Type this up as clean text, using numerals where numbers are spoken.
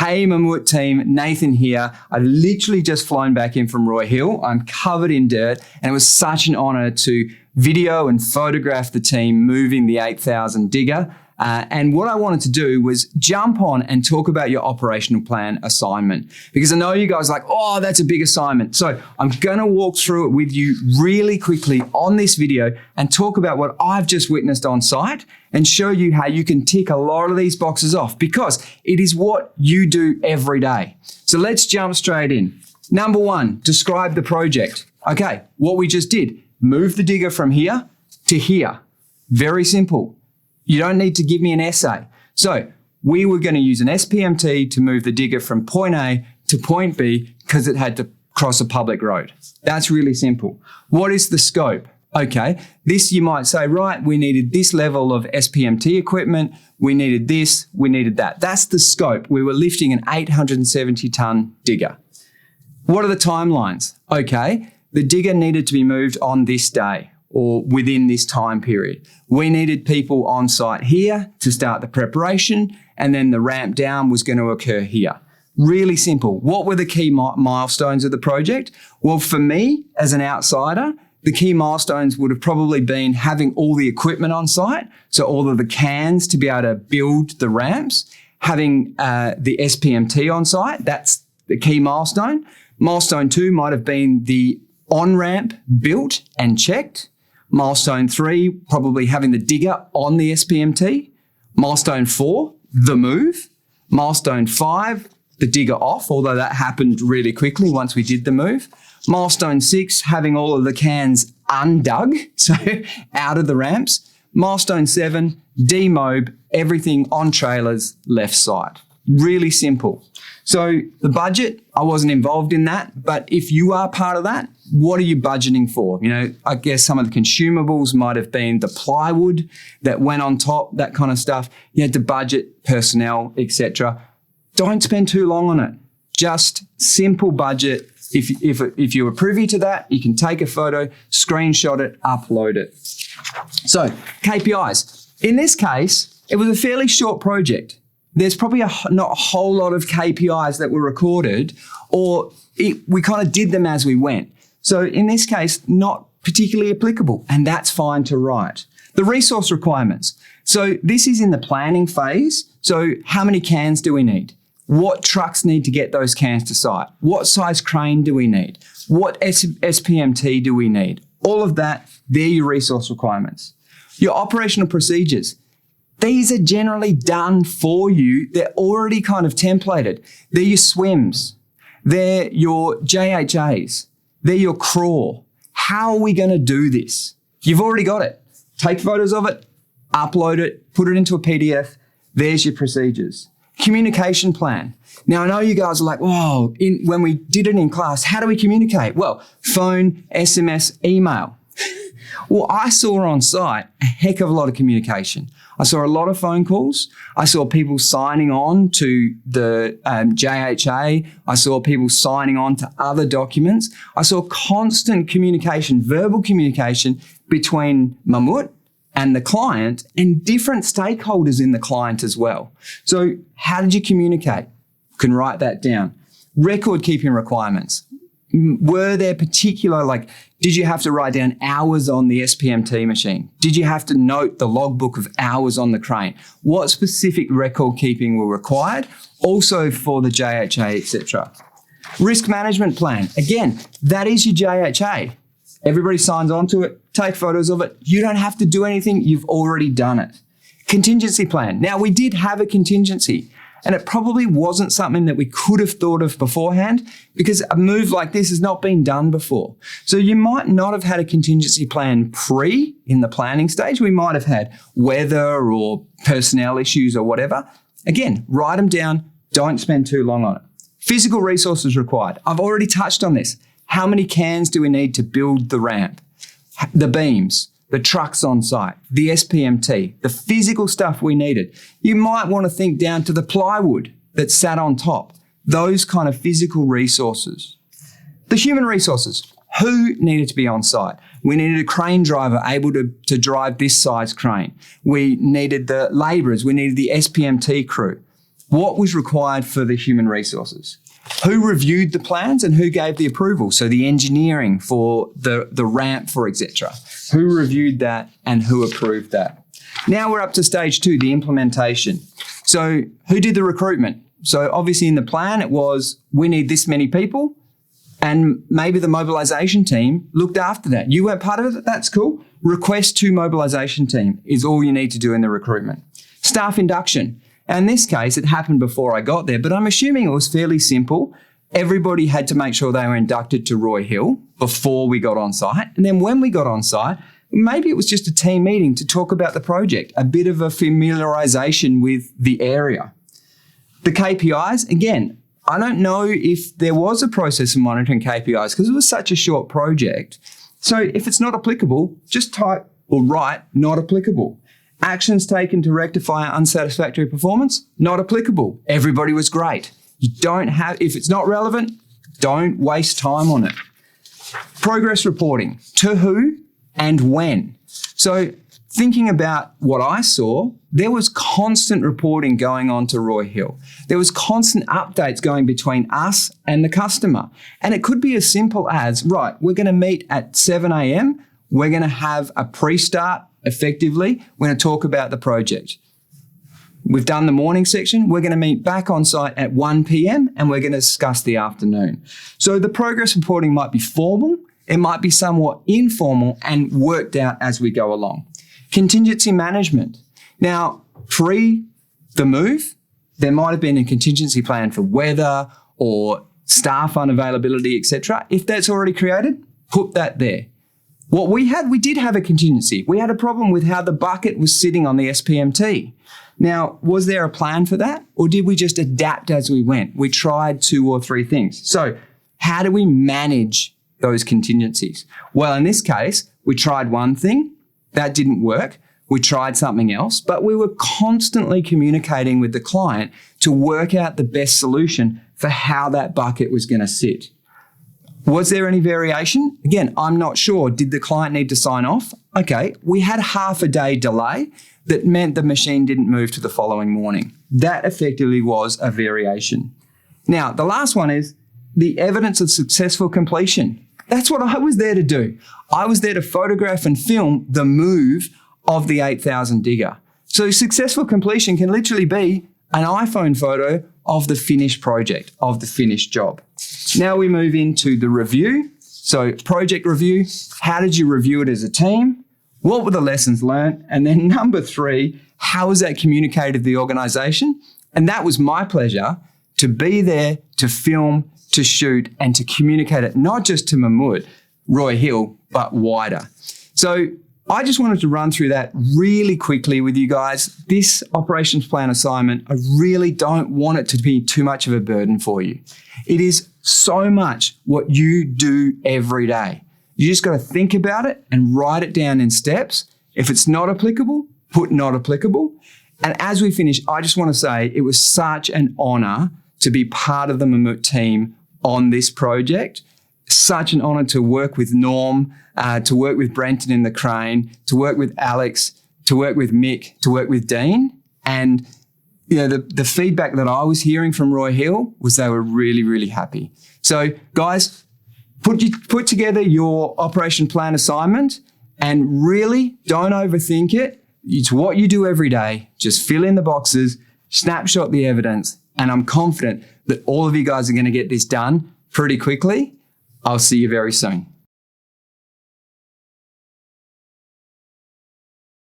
Hey Mammoet team, Nathan here. I've literally just flown back in from Roy Hill. I'm covered in dirt and it was such an honor to video and photograph the team moving the 8000 digger. And what I wanted to do was jump on and talk about your operational plan assignment, because I know you guys are like, oh, that's a big assignment. So I'm going to walk through it with you really quickly on this video and talk about what I've just witnessed on site and show you how you can tick a lot of these boxes off, because it is what you do every day. So let's jump straight in. Number one, describe the project. Okay, what we just did, move the digger from here to here. Very simple. You don't need to give me an essay. So we were going to use an SPMT to move the digger from point A to point B because it had to cross a public road. That's really simple. What is the scope? Okay, this you might say, right, we needed this level of SPMT equipment, we needed this, we needed that. That's the scope. We were lifting an 870-ton digger. What are the timelines? Okay, the digger needed to be moved on this day or within this time period. We needed people on site here to start the preparation, and then the ramp down was going to occur here. Really simple. What were the key milestones of the project? Well, for me, as an outsider, the key milestones would have probably been having all the equipment on site, so all of the cans to be able to build the ramps, having the SPMT on site, that's the key milestone. Milestone 2 might have been the on-ramp built and checked. Milestone 3, probably having the digger on the SPMT. Milestone 4, the move. Milestone 5, the digger off, although that happened really quickly once we did the move. Milestone 6, having all of the cans undug, so out of the ramps. Milestone 7, demob, everything on trailers left side. Really simple. So the budget, I wasn't involved in that, but if you are part of that, what are you budgeting for? You know, I guess some of the consumables might have been the plywood that went on top, that kind of stuff. You had to budget personnel, etc. Don't spend too long on it. Just simple budget. If you were privy to that, you can take a photo, screenshot it, upload it. So KPIs. In this case, it was a fairly short project. There's probably not a whole lot of KPIs that were recorded, or we kind of did them as we went. So in this case, not particularly applicable, and that's fine to write. The resource requirements. So this is in the planning phase. So how many cans do we need? What trucks need to get those cans to site? What size crane do we need? What SPMT do we need? All of that, they're your resource requirements. Your operational procedures. These are generally done for you. They're already kind of templated. They're your SWMs. They're your JHAs. They're your crawl. How are we going to do this? You've already got it. Take photos of it, upload it, put it into a PDF. There's your procedures. Communication plan. Now, I know you guys are like, whoa, when we did it in class, how do we communicate? Well, phone, SMS, email. Well, I saw on site a heck of a lot of communication. I saw a lot of phone calls. I saw people signing on to the JHA. I saw people signing on to other documents. I saw constant communication, verbal communication between Mammoet and the client and different stakeholders in the client as well. So how did you communicate? You can write that down. Record keeping requirements. Were there particular, did you have to write down hours on the SPMT machine? Did you have to note the logbook of hours on the crane? What specific record keeping were required? Also for the JHA, etc. Risk management plan. Again, that is your JHA. Everybody signs on to it, take photos of it. You don't have to do anything. You've already done it. Contingency plan. Now, we did have a contingency, and it probably wasn't something that we could have thought of beforehand, because a move like this has not been done before. So you might not have had a contingency plan in the planning stage. We might have had weather or personnel issues or whatever. Again, write them down. Don't spend too long on it. Physical resources required. I've already touched on this. How many cans do we need to build the ramp? The beams, the trucks on site, the SPMT, the physical stuff we needed. You might want to think down to the plywood that sat on top, those kind of physical resources. The human resources, who needed to be on site? We needed a crane driver able to drive this size crane. We needed the labourers, we needed the SPMT crew. what was required for the human resources? Who reviewed the plans and who gave the approval? So the engineering for the ramp, for etc. Who reviewed that and who approved that? Now we're up to stage 2, the implementation. So who did the recruitment? So obviously in the plan it was, we need this many people, and maybe the mobilisation team looked after that. You weren't part of it, that's cool. Request to mobilisation team is all you need to do in the recruitment. Staff induction. And in this case, it happened before I got there, but I'm assuming it was fairly simple. Everybody had to make sure they were inducted to Roy Hill before we got on site. And then when we got on site, maybe it was just a team meeting to talk about the project, a bit of a familiarisation with the area. The KPIs, again, I don't know if there was a process of monitoring KPIs because it was such a short project. So if it's not applicable, just type or write not applicable. Actions taken to rectify unsatisfactory performance, not applicable. Everybody was great. You don't have, if it's not relevant, don't waste time on it. Progress reporting, to who and when. So thinking about what I saw, there was constant reporting going on to Roy Hill. There was constant updates going between us and the customer. And it could be as simple as, right, we're going to meet at 7 a.m. We're going to have a pre-start effectively. We're going to talk about the project. We've done the morning section. We're going to meet back on site at 1 p.m. and we're going to discuss the afternoon. So the progress reporting might be formal. It might be somewhat informal and worked out as we go along. Contingency management. Now, pre the move, there might have been a contingency plan for weather or staff unavailability, etc. If that's already created, put that there. What we did have a contingency. We had a problem with how the bucket was sitting on the SPMT. Now, was there a plan for that? Or did we just adapt as we went? We tried 2 or 3 things. So how do we manage those contingencies? Well, in this case, we tried one thing. That didn't work. We tried something else, but we were constantly communicating with the client to work out the best solution for how that bucket was going to sit. Was there any variation? Again, I'm not sure. Did the client need to sign off? Okay, we had half a day delay that meant the machine didn't move to the following morning. That effectively was a variation. Now, the last one is the evidence of successful completion. That's what I was there to do. I was there to photograph and film the move of the 8000 digger. So successful completion can literally be an iPhone photo of the finished project, of the finished job. Now we move into the review. So project review, how did you review it as a team? What were the lessons learned? And then number 3, how was that communicated to the organisation? And that was my pleasure to be there, to film, to shoot, and to communicate it, not just to Mammoet, Roy Hill, but wider. So I just wanted to run through that really quickly with you guys. This operations plan assignment, I really don't want it to be too much of a burden for you. It is so much what you do every day. You just got to think about it and write it down in steps. If it's not applicable, put not applicable. And as we finish, I just want to say it was such an honour to be part of the Mammoet team on this project. Such an honour to work with Norm, to work with Brenton in the crane, to work with Alex, to work with Mick, to work with Dean. And you know, the feedback that I was hearing from Roy Hill was they were really, really happy. So guys, put together your operation plan assignment and really don't overthink it. It's what you do every day. Just fill in the boxes, snapshot the evidence, and I'm confident that all of you guys are going to get this done pretty quickly. I'll see you very soon.